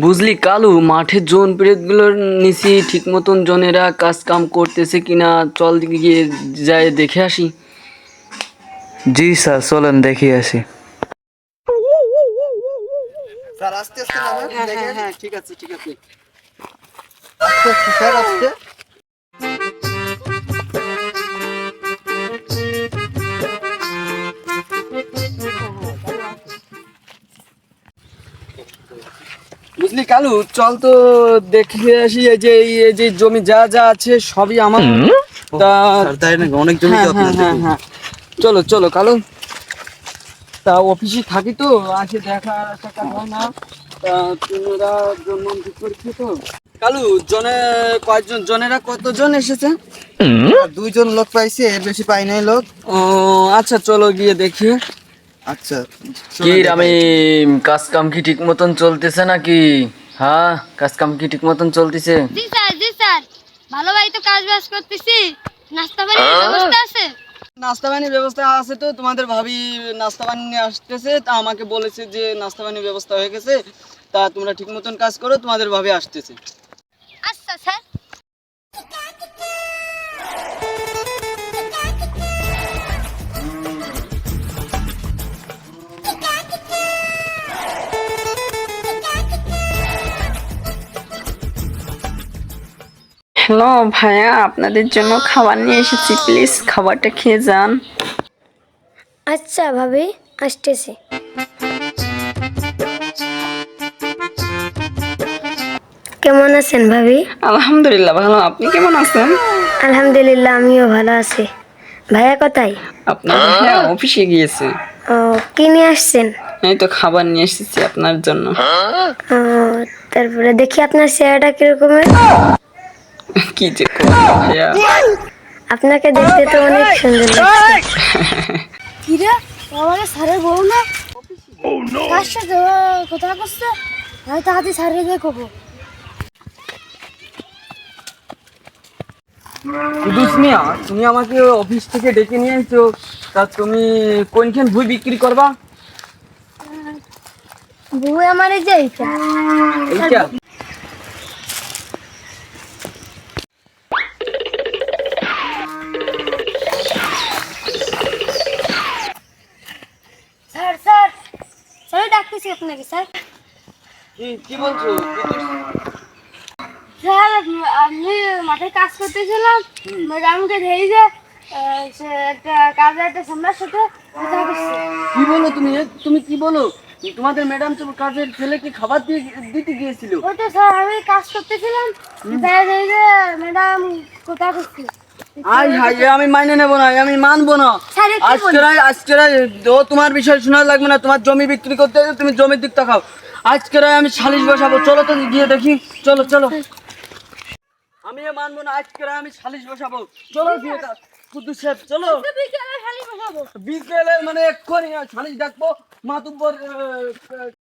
বুঝলি কালু, মাঠে জন প্রেতগুলোর নিচে ঠিক মতন জনেরা কাজ কাম করতেছে কিনা, চল দিকে গিয়ে যায় দেখে আসি। জি স্যার, চলেন দেখি আসি। স্যার আস্তে আস্তে নামেন, দেখেন। হ্যাঁ, ঠিক আছে ঠিক আছে। আস্তে আস্তে স্যার, আস্তে। বুঝলি কালু, চল তো দেখে আসি। এই যে জমি যা যা আছে সবই আমার। তা স্যার তাই নাকি? অনেক জমি হ্যাঁ তো হ্যাঁ আপনাদের। হ্যাঁ হ্যাঁ, চলো চলো কালু। তা অফিসে থাকি তো, আসে দেখা টাকা হয় না। তা তোমরা জন্ম ঠিক করছো তো কালু, জনেরা কতজন এসেছে? দুইজন লোক পাইছে, এর বেশি পাই নাই লোক। ও আচ্ছা, চলো গিয়ে দেখি। আচ্ছা কি চলে দেখাই। রামিম, কাজ কাম কি ঠিক মতন চলতেছে নাকি? হ্যাঁ, কাজ কাম কি ঠিক মতন চলতেছে? জি স্যার, জি স্যার, ভালোভাবে তো কাজ বাজ করতেছি। নাস্তা পানির ব্যবস্থা আছে? নাস্তা পানির ব্যবস্থা আছে তো, তোমাদের ভাবি নাস্তা পানি নিয়ে আসতেছে। তা আমাকে বলেছে যে নাস্তা পানির ব্যবস্থা হয়ে গেছে, তা তোমরা ঠিক মতন কাজ করো, তোমাদের ভাবি আসতেছে। আচ্ছা স্যার। হ্যালো ভাইয়া, আপনাদের জন্য খাবার নিয়ে এসেছি, প্লিজ খাবারটা খেয়ে যান। আচ্ছা ভাবি, আসতেছি। কেমন আছেন ভাবি? আলহামদুলিল্লাহ ভালো, আপনি কেমন আছেন? আলহামদুলিল্লাহ, আমিও ভালো আছি। ভাইয়া কোথায়? আপনার ভাইয়া অফিসে গিয়েছে। ও, কি নিয়ে আসছেন? এই তো খাবার নিয়ে এসেছি আপনার জন্য। ও, তারপরে দেখি আপনার চেহারাটা কিরকমের। কি যে করবো ভাইয়া। আপনাকে দেখতে তো অনেক সুন্দর লাগছে। কিরে, আমাকে স্যারের বউ না? কার সাথে কথা করছে? আমি তো হাতে স্যারের দেখবো। কুদুস মিয়া, তুমি আমাকে অফিস থেকে ডেকে নিয়ে এসছো। তা তুমি কোনখান বই বিক্রি করবা? বউ আমার এই যে এইটা। এইটা? স্যার স্যার, স্যার ডাকতেছি আপনাকে স্যার। কি বলছো কুদুস? স্যার আমি মাঠে কাজ করতেছিলাম, ম্যাডামকে ধরে যে সে একটা কাজে একটা সামলার সাথে কথা করছে। কি বলো তুমি? তুমি কি বলো? তোমাদের ম্যাডাম তো কাজের ছেলেকে খাবার দিতে গিয়েছিল। ওই তো স্যার, আমি কাজ করতেছিলাম, তাই ধরে যে ম্যাডাম কথা করছে। আই হাই, আমি মাইনে নেবো না, আমি মানবো না। স্যার, এ কি বলছেন? আজকে ও তোমার বিষয় শোনা লাগবে না। তোমার জমি বিক্রি করতে হলে তুমি জমির দিক তাকাও। আজকে আমি সালিশ বসাবো, চলো তো গিয়ে দেখি। চলো চলো, আমি মানবো না। আজকে আমি সালিশ বসাবো, চলো গিয়ে কুদ্দুস সাহেব চলো। বিকেলে খালি বসাবো। বিকেলে মানে এক্ষুনি সালিশ ডাকবো। মাতুব্বর